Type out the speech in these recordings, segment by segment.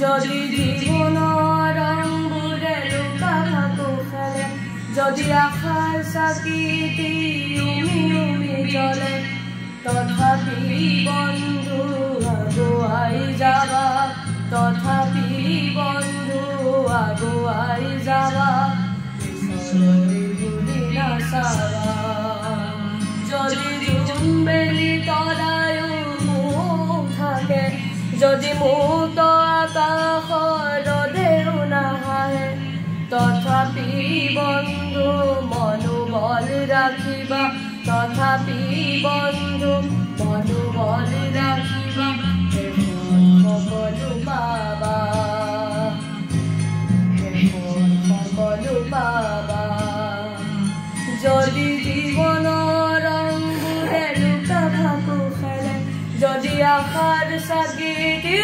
যদি জীবনৰ ৰংবোৰে লুকা ভাকু খেলে, যদি আশাৰ চাকিটি উমি উমি জ্বলে, তথাপি বন্ধু আগুৱাই যাবা, তথাপি বন্ধু আগুৱাই যাবা, পিছলৈ ঘূৰি নাচাবা। যদি জোনবেলি তৰায়ো মুখ থাকে, যদি মুক্ত আকাশৰ ৰ'দেও নাহাহে, তথাপি বন্ধু মনোবল ৰাখিবা, তথাপি বন্ধু মনোবল ৰাখিবা, সকলো পাবা, সকলো পাবা। যদি জীৱনৰ ৰংবোৰে লুকা ভাকু খেলে, যদি আশাৰ চাকিটি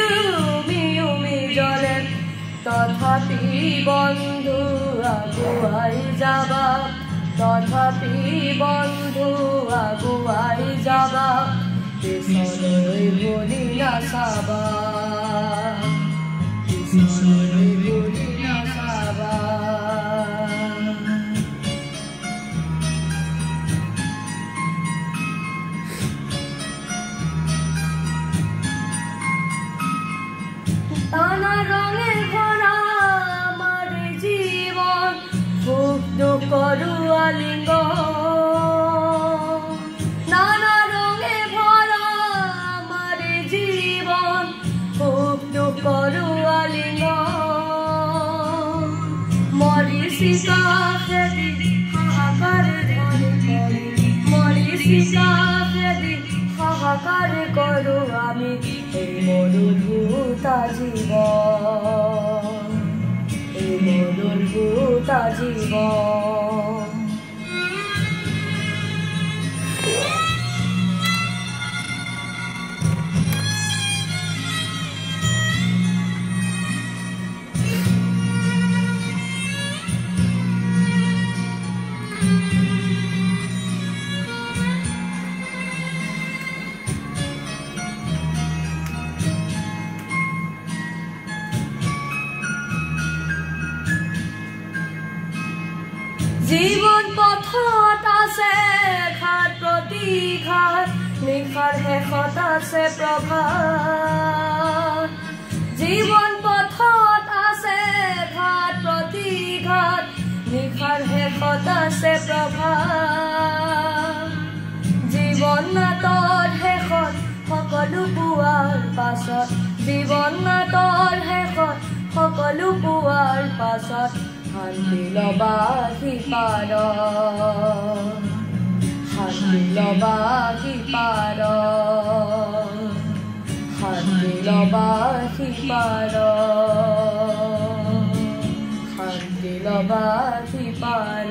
উমি উমি জ্বলে, তথাপি বন্ধু আগুৱাই যাবা, তথাপি বন্ধু আগুৱাই যাবা, পিছলৈ ঘূৰি নাচাবা, পিছলৈ ঘূৰি নাচাবা। নানা রঙে ভরা আমার জীবন, সুখ দুঃখরু আলিঙ্গন, নানা রঙে ভরা আমার জীবন, সুখ দুঃখরু আলিঙ্গন। মরিচিকা খেদি হাহাকাৰ ধৰি কৰি, মৰিচিকা খেদি হাহাকাৰ কৰো আমি, এই মৰুভূতা জীবন, এই মৰুভূতা জীবন। জীবন পথত আছে ঘাট প্ৰতিঘাত, নিশাৰ শেষত আছে প্ৰভাত। জীবন পথত আছে ঘাট প্ৰতিঘাত, নিশাৰ শেষত আছে প্ৰভাত। জীৱন নাটৰ শেষত সকলো পোৱাৰ পাছত, জীৱন নাটৰ শেষত সকলো পোৱাৰ পাছত, শান্তি লবা সিপাৰ, শান্তি লবা সিপাৰ, শান্তি লবা সিপাৰ, শান্তি লবা সিপাৰ।